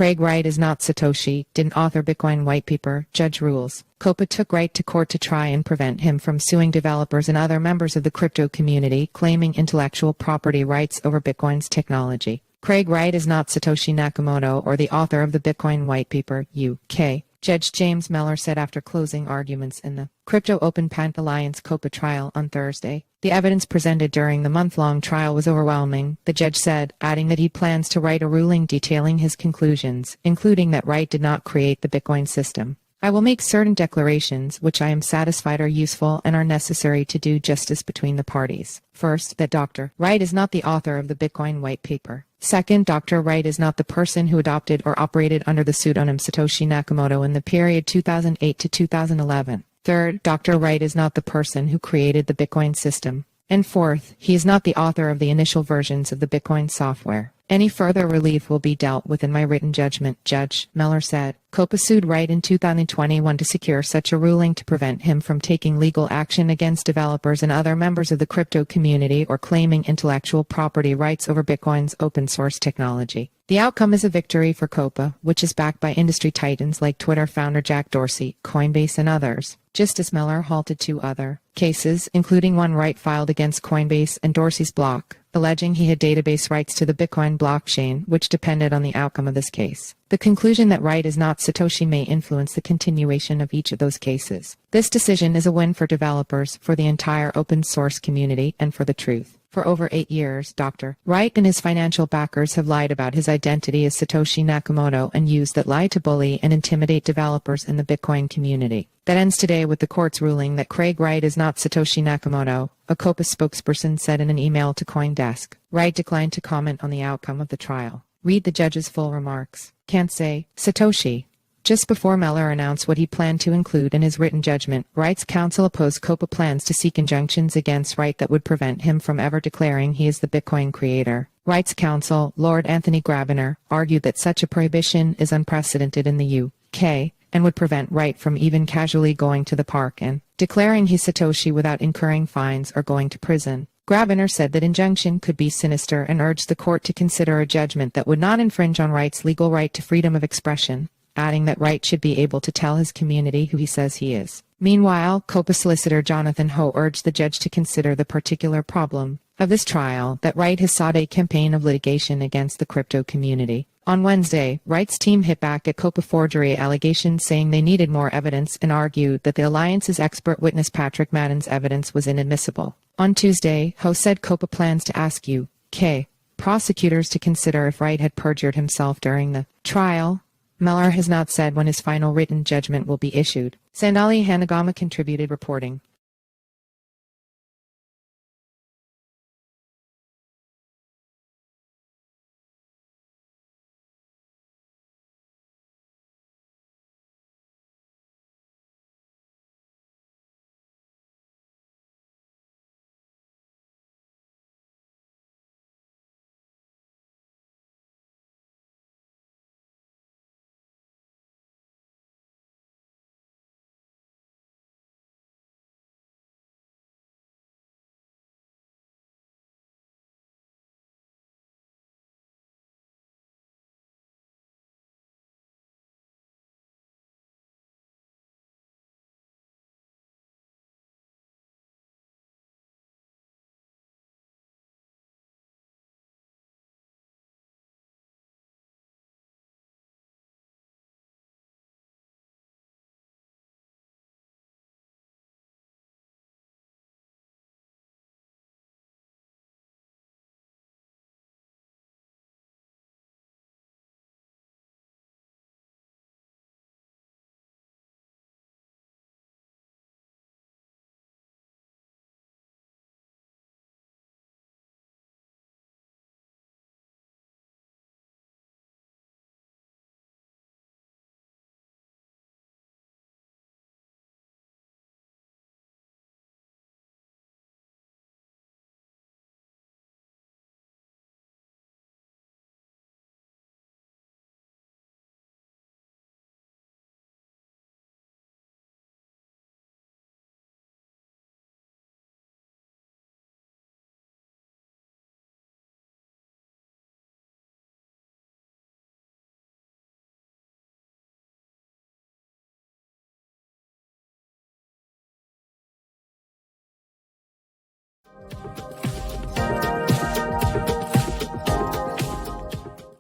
Craig Wright is not Satoshi, didn't author Bitcoin whitepaper, judge rules. COPA took Wright to court to try and prevent him from suing developers and other members of the crypto community claiming intellectual property rights over Bitcoin's technology. Craig Wright is not Satoshi Nakamoto or the author of the Bitcoin whitepaper, UK. Judge James Mellor said after closing arguments in the Crypto Open Patent Alliance COPA trial on Thursday. The evidence presented during the month-long trial was overwhelming, the judge said, adding that he plans to write a ruling detailing his conclusions, including that Wright did not create the Bitcoin system. I will make certain declarations which I am satisfied are useful and are necessary to do justice between the parties. First, that Dr. Wright is not the author of the Bitcoin whitepaper. Second, Dr. Wright is not the person who adopted or operated under the pseudonym Satoshi Nakamoto in the period 2008 to 2011. Third, Dr. Wright is not the person who created the Bitcoin system. And fourth, he is not the author of the initial versions of the Bitcoin software. Any further relief will be dealt with in my written judgment, Judge Mellor said. COPA sued Wright in 2021 to secure such a ruling to prevent him from taking legal action against developers and other members of the crypto community or claiming intellectual property rights over Bitcoin's open-source technology. The outcome is a victory for COPA, which is backed by industry titans like Twitter founder Jack Dorsey, Coinbase, and others. Justice Mellor halted 2 other cases, including one Wright filed against Coinbase and Dorsey's block, alleging he had database rights to the Bitcoin blockchain, which depended on the outcome of this case. The conclusion that Wright is not Satoshi may influence the continuation of each of those cases. This decision is a win for developers, for the entire open source community, and for the truth. For over 8 years, Dr. Wright and his financial backers have lied about his identity as Satoshi Nakamoto and used that lie to bully and intimidate developers in the Bitcoin community. That ends today with the court's ruling that Craig Wright is not Satoshi Nakamoto, a COPA spokesperson said in an email to CoinDesk. Wright declined to comment on the outcome of the trial. Read the judge's full remarks. Can't say Satoshi. Just before Mellor announced what he planned to include in his written judgment, Wright's counsel opposed COPA plans to seek injunctions against Wright that would prevent him from ever declaring he is the Bitcoin creator. Wright's counsel, Lord Anthony Grabiner, argued that such a prohibition is unprecedented in the UK and would prevent Wright from even casually going to the park and declaring he's Satoshi without incurring fines or going to prison. Grabiner said that injunction could be sinister and urged the court to consider a judgment that would not infringe on Wright's legal right to freedom of expression, adding that Wright should be able to tell his community who he says he is. Meanwhile, COPA solicitor Jonathan Ho urged the judge to consider the particular problem of this trial, that Wright has sought a campaign of litigation against the crypto community. On Wednesday, Wright's team hit back at COPA forgery allegations, saying they needed more evidence and argued that the Alliance's expert witness Patrick Madden's evidence was inadmissible. On Tuesday, Ho said COPA plans to ask UK prosecutors to consider if Wright had perjured himself during the trial. Mellor has not said when his final written judgment will be issued. Sandali Hanagama contributed reporting.